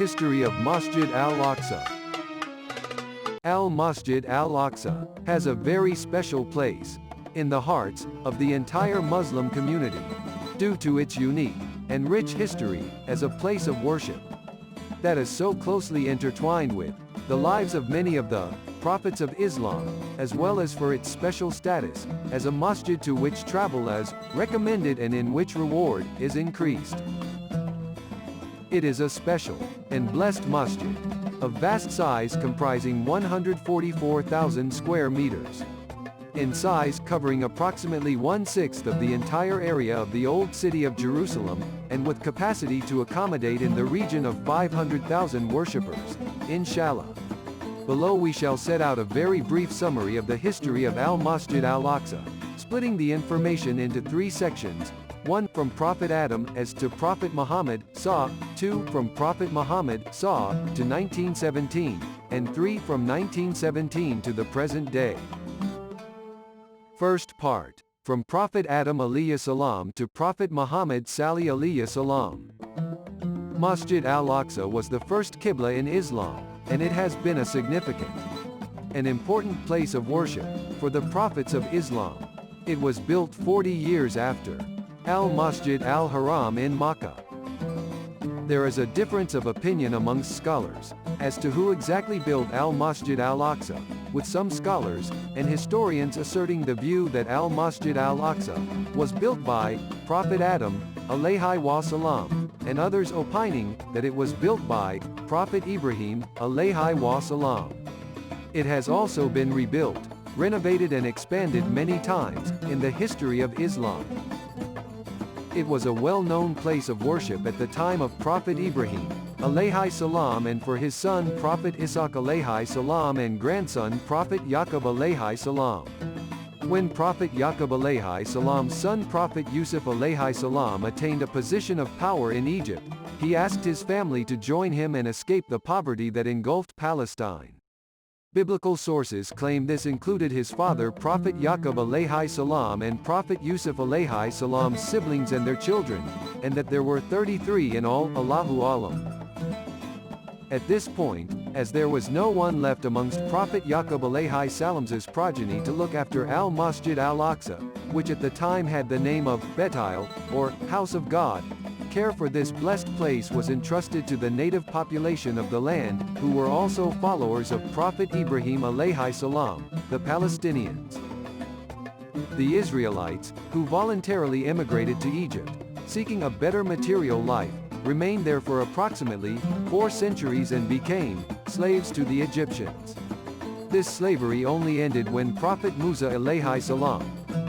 History of Masjid Al Aqsa. Masjid Al Aqsa has a very special place in the hearts of the entire Muslim community, due to its unique and rich history as a place of worship that is so closely intertwined with the lives of many of the prophets of Islam, as well as for its special status as a masjid to which travel is recommended and in which reward is increased. It is a special and blessed masjid of vast size comprising 144,000 square meters in size, covering approximately 1/6 of the entire area of the old city of Jerusalem, and with capacity to accommodate in the region of 500,000 worshippers, inshallah. Below we shall set out a very brief summary of the history of Masjid Al Aqsa, splitting the information into 3 sections: 1 from Prophet Adam as to Prophet Muhammad SAW, 2 from Prophet Muhammad SAW to 1917, and 3 from 1917 to the present day. First part, from Prophet Adam alayhi salam to Prophet Muhammad salli alayhi salam. Masjid Al Aqsa was the first Qibla in Islam, and it has been a significant and important place of worship for the prophets of Islam. It was built 40 years after Al-Masjid Al-Haram in Makkah. There is a difference of opinion amongst scholars as to who exactly built Al-Masjid Al-Aqsa, with some scholars and historians asserting the view that Al-Masjid Al-Aqsa was built by Prophet Adam alayhi wasalam, and others opining that it was built by Prophet Ibrahim alayhi wasalam. It has also been rebuilt, renovated and expanded many times in the history of Islam. It was a well-known place of worship at the time of Prophet Ibrahim alayhi salam, and for his son Prophet Ishaq alayhi salam and grandson Prophet Yaqub alayhi salam. When Prophet Yaqub alayhi salam's son Prophet Yusuf alayhi salam attained a position of power in Egypt, he asked his family to join him and escape the poverty that engulfed Palestine. Biblical sources claim this included his father Prophet Yaqub alayhi salam and Prophet Yusuf alayhi salam's siblings and their children, and that there were 33 in all, Allahu alam. At this point, as there was no one left amongst Prophet Yaqub alayhi salam's progeny to look after Al-Masjid Al-Aqsa, which at the time had the name of Betail, or House of God, care for this blessed place was entrusted to the native population of the land, who were also followers of Prophet Ibrahim alayhi salam, the Palestinians. The Israelites, who voluntarily immigrated to Egypt, seeking a better material life, remained there for approximately 4 centuries and became slaves to the Egyptians. This slavery only ended when Prophet Musa alayhi salam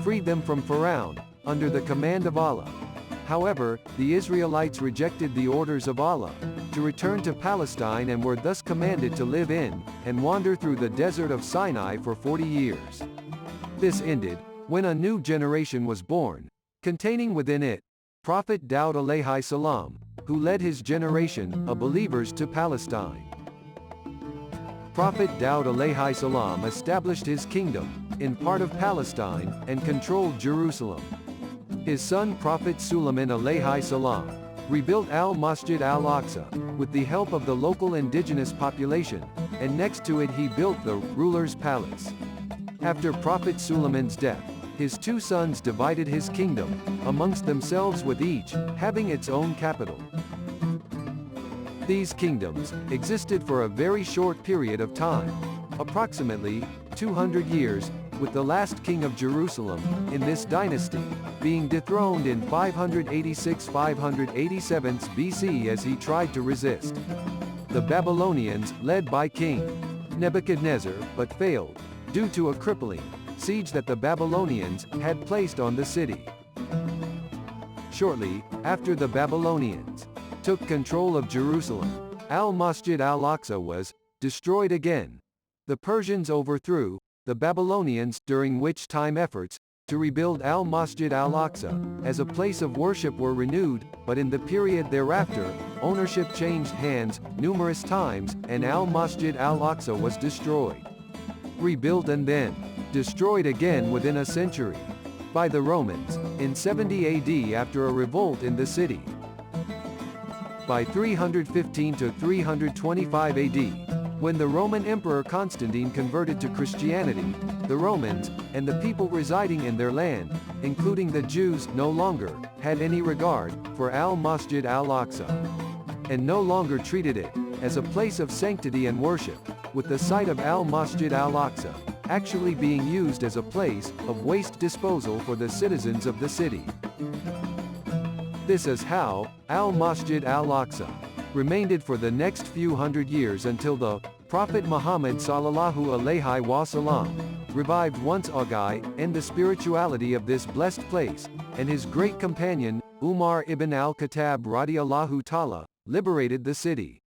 freed them from Pharaoh, under the command of Allah. However, the Israelites rejected the orders of Allah to return to Palestine and were thus commanded to live in and wander through the desert of Sinai for 40 years. This ended when a new generation was born, containing within it Prophet Daud alayhi salam, who led his generation of believers to Palestine. Prophet Daud alayhi salam established his kingdom in part of Palestine and controlled Jerusalem. His son Prophet Suleiman alayhi salam rebuilt Al-Masjid Al-Aqsa with the help of the local indigenous population, and next to it he built the ruler's palace. After Prophet Suleiman's death, his 2 sons divided his kingdom amongst themselves, with each having its own capital. These kingdoms existed for a very short period of time, approximately 200 years, with the last king of Jerusalem in this dynasty being dethroned in 586–587 BC as he tried to resist the Babylonians led by King Nebuchadnezzar, but failed due to a crippling siege that the Babylonians had placed on the city. Shortly after the Babylonians took control of Jerusalem, Al-Masjid Al-Aqsa was destroyed again. The Persians overthrew the Babylonians, during which time efforts to rebuild Al-Masjid Al-Aqsa as a place of worship were renewed, but in the period thereafter, ownership changed hands numerous times, and Al-Masjid Al-Aqsa was destroyed, rebuilt and then destroyed again within a century by the Romans in 70 AD after a revolt in the city. By 315 to 325 AD, when the Roman Emperor Constantine converted to Christianity, the Romans, and the people residing in their land, including the Jews, no longer had any regard for Al-Masjid Al-Aqsa, and no longer treated it as a place of sanctity and worship, with the site of Al-Masjid Al-Aqsa actually being used as a place of waste disposal for the citizens of the city. This is how Al-Masjid Al-Aqsa remained for the next few hundred years until the Prophet Muhammad sallallahu alaihi wasallam revived once again and the spirituality of this blessed place, and his great companion, Umar ibn al-Khattab radiyallahu ta'ala, liberated the city.